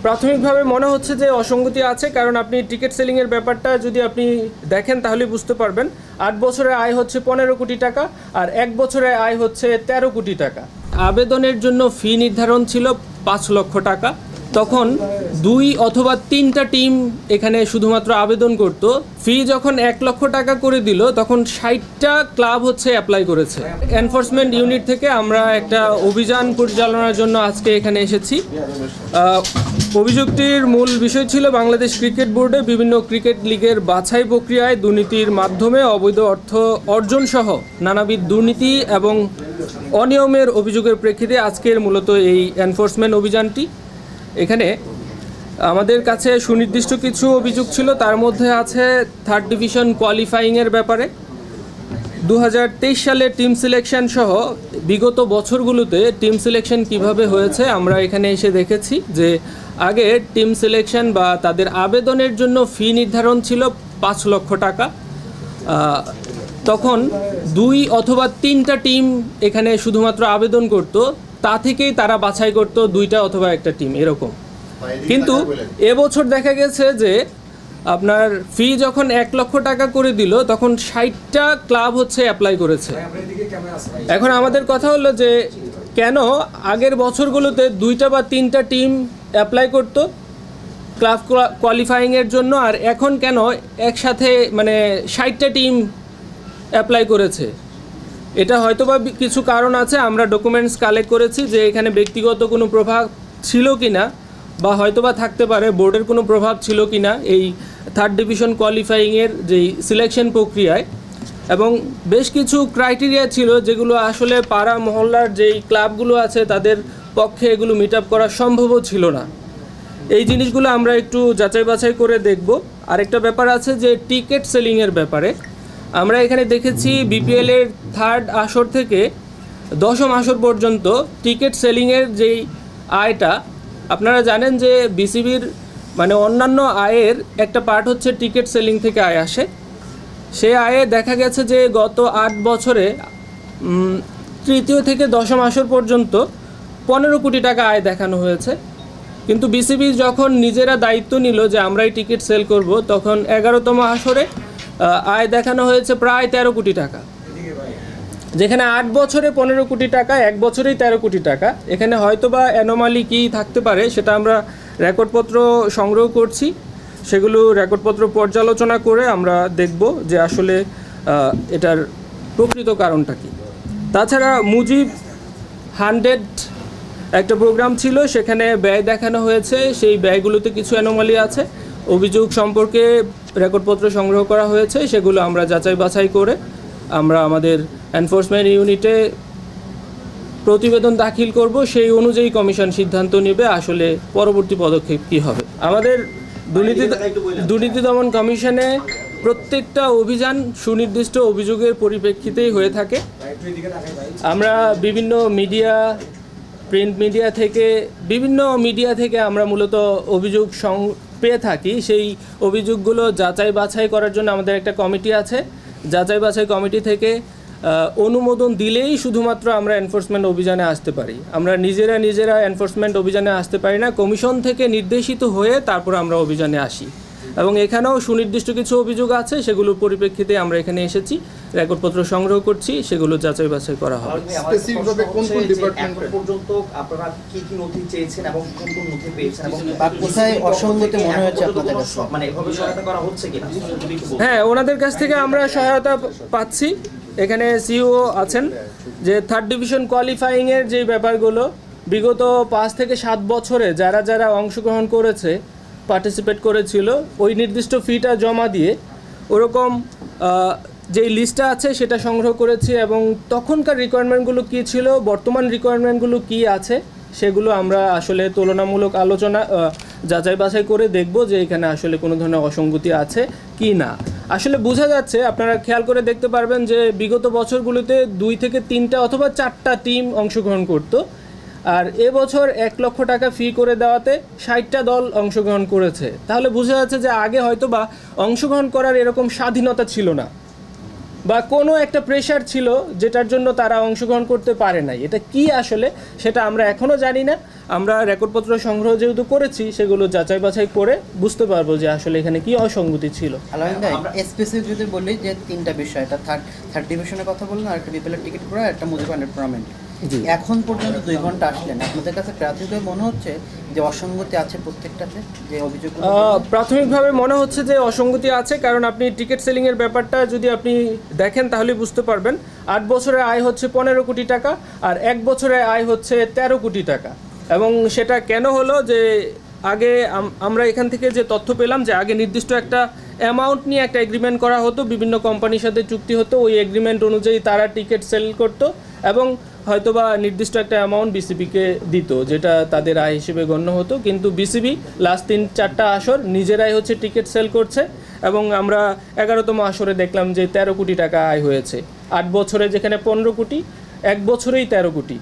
প্রাথমিকভাবে মনে হচ্ছে যে অসঙ্গতি আছে, কারণ আপনি টিকিট সেলিংয়ের ব্যাপারটা যদি আপনি দেখেন তাহলে বুঝতে পারবেন। 8 বছরের আয় হচ্ছে 15 কোটি টাকা আর 1 বছরের আয় হচ্ছে 13 কোটি টাকা। আবেদনের জন্য ফি নির্ধারণ ছিল 5 লক্ষ টাকা। তখন 2 অথবা 3টা টিম এখানে শুধুমাত্র আবেদন করত। ফি যখন 1 লক্ষ টাকা করে দিল তখন 60টা ক্লাব হচ্ছে অ্যাপ্লাই করেছে। এনফোর্সমেন্ট ইউনিট থেকে আমরা একটা অভিযান পরিচালনার জন্য আজকে এখানে এসেছি। অভিযোগটির মূল বিষয় ছিল বাংলাদেশ ক্রিকেট বোর্ডে বিভিন্ন ক্রিকেট লিগের বাছাই প্রক্রিয়ায় দুর্নীতির মাধ্যমে অবৈধ অর্থ অর্জন সহ নানাবিধ দুর্নীতি এবং অনিয়মের অভিযোগের প্রেক্ষিতে আজকের মূলত এই এনফোর্সমেন্ট অভিযানটি। এখানে আমাদের কাছে সুনির্দিষ্ট কিছু অভিযোগ ছিল, তার মধ্যে আছে 3rd ডিভিশন কোয়ালিফাইংয়ের ব্যাপারে। 2023 সালে টিম সিলেকশন সহ বিগত বছরগুলোতে টিম সিলেকশন কিভাবে হয়েছে আমরা এখানে এসে দেখেছি যে আগে টিম সিলেকশন বা তাদের আবেদনের জন্য ফি নির্ধারণ ছিল 5 লক্ষ টাকা। তখন 2 অথবা 3টা টিম এখানে শুধুমাত্র আবেদন করত, তা থেকেই তারা বাছাই করত 2টা অথবা 1টা টিম এরকম। কিন্তু এবছর দেখা গেছে যে আপনার ফি যখন 1 লক্ষ টাকা করে দিল তখন 60টা ক্লাব হচ্ছে অ্যাপ্লাই করেছে। এখন আমাদের কথা হলো যে কেন আগের বছরগুলোতে 2টা বা 3টা টিম অ্যাপ্লাই করতো ক্লাব কোয়ালিফাইংয়ের জন্য, আর এখন কেন একসাথে মানে 60টা টিম অ্যাপ্লাই করেছে? এটা হয়তোবা কিছু কারণ আছে, আমরা ডকুমেন্টস কালেক্ট করেছি যে এখানে ব্যক্তিগত কোনো প্রভাব ছিল কি না, বা হয়তোবা থাকতে পারে বোর্ডের কোনো প্রভাব ছিল কি না এই 3rd ডিভিশন কোয়ালিফাইংয়ের যেই সিলেকশন প্রক্রিয়ায়। এবং বেশ কিছু ক্রাইটেরিয়া ছিল যেগুলো আসলে পাড়া মহল্লার যেই ক্লাবগুলো আছে তাদের পক্ষে এগুলো মিট আপ করা সম্ভবও ছিল না। এই জিনিসগুলো আমরা একটু যাচাই বাছাই করে দেখব। আরেকটা ব্যাপার আছে যে টিকিট সেলিংয়ের ব্যাপারে আমরা এখানে দেখেছি বিপিএলের 3rd আসর থেকে 10ম আসর পর্যন্ত টিকিট সেলিংয়ের যেই আয়টা, আপনারা জানেন যে বিসিবির মানে অন্যান্য আয়ের একটা পার্ট হচ্ছে টিকিট সেলিং থেকে আয় আসে। সে আয়ে দেখা গেছে যে গত 8 বছরে 3য় থেকে 10ম আসর পর্যন্ত 15 কোটি টাকা আয় দেখানো হয়েছে। কিন্তু বিসিবি যখন নিজেরা দায়িত্ব নিল যে আমরাই টিকিট সেল করব, তখন 11তম আসরে আয় দেখানো হয়েছে প্রায় 13 কোটি টাকা, যেখানে 8 বছরে 15 কোটি টাকা, 1 বছরেই 13 কোটি টাকা। এখানে হয়তোবা অ্যানোমালি কী থাকতে পারে সেটা আমরা রেকর্ডপত্র সংগ্রহ করছি, সেগুলো রেকর্ডপত্র পর্যালোচনা করে আমরা দেখব যে আসলে এটার প্রকৃত কারণটা কী। তাছাড়া মুজিব 100 একটা প্রোগ্রাম ছিল, সেখানে ব্যয় দেখানো হয়েছে, সেই ব্যয়গুলোতে কিছু অ্যানোমালি আছে। অভিযোগ সম্পর্কে রেকর্ডপত্র সংগ্রহ করা হয়েছে, সেগুলো আমরা যাচাই বাছাই করে আমরা আমাদের এনফোর্সমেন্ট ইউনিটে প্রতিবেদন দাখিল করব। সেই অনুযায়ী কমিশন সিদ্ধান্ত নেবে আসলে পরবর্তী পদক্ষেপ কী হবে। আমাদের দুর্নীতি দমন কমিশনে প্রত্যেকটা অভিযান সুনির্দিষ্ট অভিযোগের পরিপ্রেক্ষিতেই হয়ে থাকে। আমরা বিভিন্ন মিডিয়া, প্রিন্ট মিডিয়া থেকে, বিভিন্ন মিডিয়া থেকে আমরা মূলত অভিযোগ পেয়ে থাকি। সেই অভিযোগগুলো যাচাই বাছাই করার জন্য আমাদের একটা কমিটি আছে। যাচাই বাছাই কমিটি থেকে অনুমোদন দিলেই শুধুমাত্র আমরা এনফোর্সমেন্ট অভিযানে আসতে পারি। আমরা নিজেরা এনফোর্সমেন্ট অভিযানে আসতে পারি না, কমিশন থেকে নির্দেশিত হয়ে তারপর আমরা অভিযানে আসি। এবং এখানেও সুনির্দিষ্ট কিছু অভিযোগ আছে, সেগুলোর পরিপ্রেক্ষিতে আমরা এখানে এসেছি, রেকর্ডপত্র সংগ্রহ করছি, সেগুলো যাচাই বাছাই করা হবে। স্পেসিফিকভাবে কোন কোন ডিপার্টমেন্ট পর্যন্ত আপনারা কি কি নথি চেয়েছেন এবং কোন কোন নথি পেয়েছেন এবং কোথায় অসঙ্গতি মনে হচ্ছে আপনাদের কাছে, মানে এভাবে সহায়তা করা হচ্ছে কিনা? হ্যাঁ, ওনাদের কাছ থেকে আমরা সহায়তা পাচ্ছি। এখানে সিইও আছেন যে 3rd ডিভিশন কোয়ালিফাইংয়ের যে ব্যাপারগুলো বিগত 5 থেকে 7 বছরে যারা যারা অংশগ্রহণ করেছে, পার্টিসিপেট করেছিল, ওই নির্দিষ্ট ফিটা জমা দিয়ে ওরকম যেই লিস্টটা আছে সেটা সংগ্রহ করেছি, এবং তখনকার রিকোয়ারমেন্টগুলো কী ছিল, বর্তমান রিকোয়ারমেন্টগুলো কী আছে, সেগুলো আমরা আসলে তুলনামূলক আলোচনা যাচাই বাছাই করে দেখব যে এখানে আসলে কোনো ধরনের অসঙ্গতি আছে কি না। আসলে বোঝা যাচ্ছে, আপনারা খেয়াল করে দেখতে পারবেন যে বিগত বছরগুলোতে 2 থেকে 3টা অথবা 4টা টিম অংশগ্রহণ করত, আর এবছর 1 লক্ষ টাকা ফি করে দেওয়াতে 60টা দল অংশগ্রহণ করেছে। তাহলে বোঝা যাচ্ছে যে আগে হয়তো বা অংশগ্রহণ করার এরকম স্বাধীনতা ছিল না। বা কোনো একটা প্রেশার ছিল যেটার জন্য তারা অংশগ্রহণ করতে পারে নাই। এটা কি আসলে সেটা আমরা এখনও জানি না। আমরা রেকর্ডপত্র সংগ্রহ যেহেতু করেছি সেগুলো যাচাই বাছাই করে বুঝতে পারবো যে আসলে এখানে কি অসঙ্গতি ছিল। স্পেসিফিক যদি বলি যে তিনটা বিষয়, এটা থার্ড ডিভিশনের কথা বললেন, আর একটা বিপিএল টিকিট করা, একটা মুজিব টুর্নামেন্ট। এখন পর্যন্ত 2 ঘন্টা আসলেন, আপনাদের কাছে প্রাথমিকভাবে মনে হচ্ছে যে অসঙ্গতি আছে প্রত্যেকটাতে? যে অভিযোগ প্রাথমিকভাবে মনে হচ্ছে যে অসঙ্গতি আছে, কারণ আপনি টিকিট সেলিংয়ের ব্যাপারটা যদি আপনি দেখেন তাহলে বুঝতে পারবেন। 8 বছরের আয় হচ্ছে 15 কোটি টাকা, আর 1 বছরের আয় হচ্ছে 13 কোটি টাকা। এবং সেটা কেন হলো যে আগে আমরা এখান থেকে যে তথ্য পেলাম যে আগে নির্দিষ্ট একটা অ্যামাউন্ট নিয়ে একটা এগ্রিমেন্ট করা হতো, বিভিন্ন কোম্পানির সাথে চুক্তি হতো, ওই এগ্রিমেন্ট অনুযায়ী তারা টিকিট সেল করতো এবং হয়তোবা নির্দিষ্ট একটা অ্যামাউন্ট বিসিবিকে দিত, যেটা তাদের আয় হিসেবে গণ্য হতো। কিন্তু বিসিবি লাস্ট 3-4টা আসর নিজেরাই হচ্ছে টিকিট সেল করছে এবং আমরা 11তম আসরে দেখলাম যে 13 কোটি টাকা আয় হয়েছে। 8 বছরে যেখানে 15 কোটি, 1 বছরেই 13 কোটি।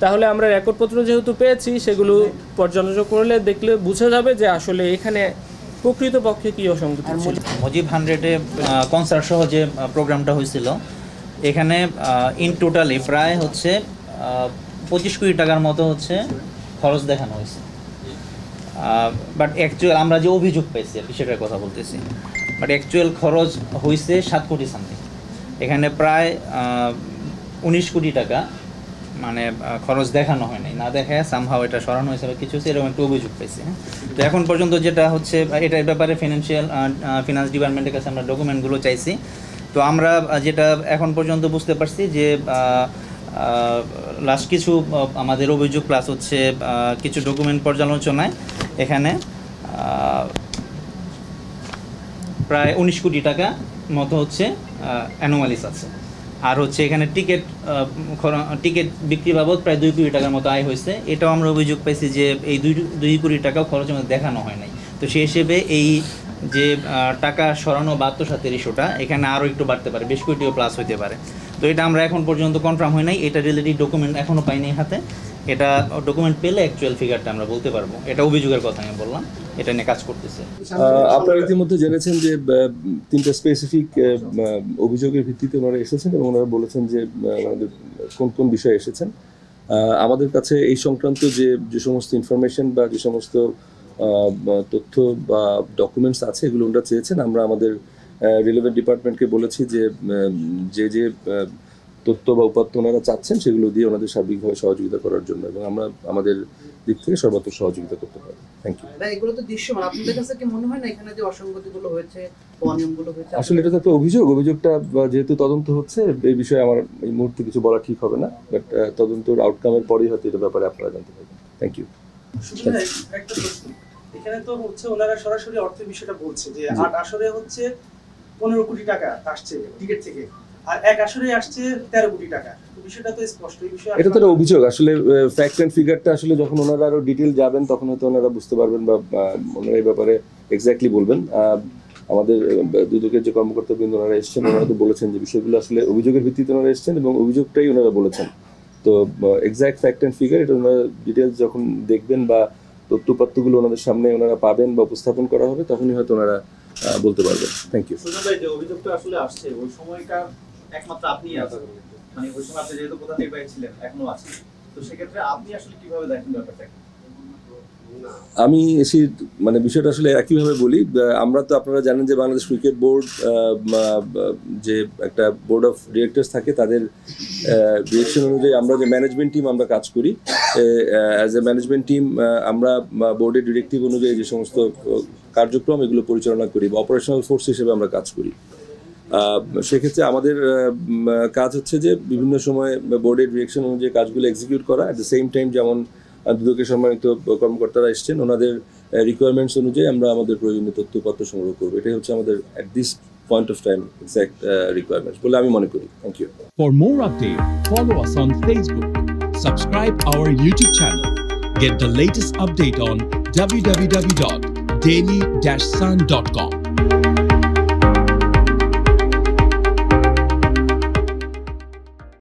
তাহলে আমরা রেকর্ডপত্র যেহেতু পেয়েছি সেগুলো পর্যালোচনা করলে দেখলে বোঝা যাবে যে আসলে এখানে প্রকৃতপক্ষে কী অসঙ্গতি ছিল। মুজিব 100-এ কনসার্ট সহ যে প্রোগ্রামটা হয়েছিল, এখানে ইন টোটালি প্রায় হচ্ছে 25 কোটি টাকার মতো হচ্ছে খরচ দেখানো হয়েছে। বাট অ্যাকচুয়াল আমরা যে অভিযোগ পেয়েছি আর কি সেটার কথা বলতেছি, বাট অ্যাকচুয়াল খরচ হয়েছে 7 কোটি সামথিং। এখানে প্রায় 19 কোটি টাকা মানে খরচ দেখানো হয় নাই, না দেখায় সামহাও এটা সরানো হয়েছে বা কিছু এরকম একটা অভিযোগ পেয়েছি। তো এখন পর্যন্ত যেটা হচ্ছে এটার ব্যাপারে ফিনান্স ডিপার্টমেন্টের কাছে আমরা ডকুমেন্টগুলো চাইছি। তো আমরা যেটা এখন পর্যন্ত বুঝতে পারছি যে লাস্ট কিছু আমাদের অভিযোগ প্লাস হচ্ছে কিছু ডকুমেন্ট পর্যালোচনায় এখানে প্রায় 19 কোটি টাকা মতো হচ্ছে অ্যানোমালিস আছে। আর হচ্ছে এখানে টিকিট বিক্রি বাবদ প্রায় 2 কোটি টাকার মতো আয় হয়েছে। এটাও আমরা অভিযোগ পেয়েছি যে এই 2 কোটি টাকাও খরচের মধ্যে দেখানো হয় নাই। তো সেই হিসেবে এই যে টাকা সরানো বা আত্মসাতের ইস্যুটা এখানে আরও একটু বাড়তে পারে, 20 কোটিও প্লাস হতে পারে। তো এটা আমরা এখন পর্যন্ত কনফার্ম হয় নাই, এটা রিলেটেড ডকুমেন্ট এখনও পাইনি হাতে। এটা ডকুমেন্ট পেলে অ্যাকচুয়াল ফিগারটা আমরা বলতে পারবো। এটা অভিযোগের কথা আমি বললাম, এটা নিয়ে কাজ করতেছে। আপনারা ইতিমধ্যে জেনেছেন যে 3টা স্পেসিফিক অভিযোগের ভিত্তিতে ওনারা এসেছেন এবং ওনারা বলেছেন যে আমাদের কোন কোন বিষয়ে এসেছেন। আমাদের কাছে এই সংক্রান্ত যে সমস্ত ইনফরমেশন বা যে সমস্ত তথ্য বা ডকুমেন্টস আছে এগুলো ওনারা চেয়েছেন। আমরা আমাদের রিলেভেন্ট ডিপার্টমেন্টকে বলেছি যে তথ্য বা উপাত্ত ওনারা চাচ্ছেন সেগুলো দিয়ে ওনাদের সার্বিকভাবে সহযোগিতা করার জন্য, এবং আমরা আমাদের দিক থেকে সর্বাত্মক সহযোগিতা করতে পারি। Thank you. এগুলো তো দৃশ্যমান, আপনাদের কাছে কি মনে হয় না এখানে যে অসঙ্গতিগুলো হয়েছে, অনিয়মগুলো হয়েছে? আসলে এটা তো একটা অভিযোগটা যেহেতু তদন্ত হচ্ছে এই বিষয়ে আমার এই মুহূর্তে কিছু বলা ঠিক হবে না, বাট তদন্তের আউটকামের পরেই হয়তো এটা ব্যাপারে আপনারা জানতে পারবেন। Thank you. একটা প্রশ্ন, এখানে তো হচ্ছে ওনারা সরাসরি অর্থের বিষয়টা বলছে যে 8 আসরে হচ্ছে 15 কোটি টাকা আসছে টিকিট থেকে, আর 1 আসরে আসছে 13 কোটি টাকা। বিষয়টা তো স্পষ্ট। এই বিষয়ে এটা তো একটা অভিযোগ। আসলে ফ্যাক্ট এন্ড ফিগারটা আসলে যখন ওনারা আরো ডিটেল যাবেন তখন হয়তো ওনারা বুঝতে পারবেন বা ওনারা এই ব্যাপারে এক্স্যাক্টলি বলবেন। আমাদের দুদকের যে কর্মকর্তাবৃন্দ ওনারা এসেছেন ওনারা তো বলেছেন যে বিষয়গুলো আসলে অভিযোগের ভিত্তিতে ওনারা এসেছেন এবং অভিযোগটাই ওনারা বলেছেন। তো এক্স্যাক্ট ফ্যাক্ট এন্ড ফিগার এটা ওনারা ডিটেলস যখন দেখবেন বা তথ্যপাত্রগুলো ওনাদের সামনে ওনারা পাবেন বা উপস্থাপন করা হবে তখনই হয়তো ওনারা বলতে পারবেন। Thank you. সুজন ভাই, যে অভিযোগটা আসলে আসছে ওই সময়টা একমাত্র আপনিই আছেন, মানে ওই সময় আপনি যেহেতু প্রধান নির্বাহী ছিলেন এখনো আছেন, তো সেক্ষেত্রে আপনি আসলে কিভাবে দেখেন ব্যাপারটা? আমি এসে মানে বিষয়টা আসলে একইভাবে বলি। আমরা তো আপনারা জানেন যে বাংলাদেশ ক্রিকেট বোর্ড যে একটা বোর্ড অফ ডিরেক্টরস থাকে, তাদের ডিরেকশন অনুযায়ী আমরা যে ম্যানেজমেন্ট টিম আমরা কাজ করি। অ্যাজ এ ম্যানেজমেন্ট টিম আমরা বোর্ডের ডিরেক্টিভ অনুযায়ী যে সমস্ত কার্যক্রম এগুলো পরিচালনা করি বা অপারেশনাল ফোর্স হিসেবে আমরা কাজ করি। সেক্ষেত্রে আমাদের কাজ হচ্ছে যে বিভিন্ন সময় বোর্ডের ডিরেকশন অনুযায়ী কাজগুলো এক্সিকিউট করা। অ্যাট দ্য সেম টাইম যেমন দুদকের সম্মানিত কর্মকর্তারা এসছেন ওনাদের রিকোয়ারমেন্টস অনুযায়ী আমরা আমাদের প্রয়োজনীয় তথ্যপত্র সংগ্রহ করবো। এটাই হচ্ছে আমাদের at this point of time exact requirements বলে আমি মনে করি। Thank you. For more updates, follow us on Facebook, subscribe our YouTube channel, get the latest update on www.daily-sun.com.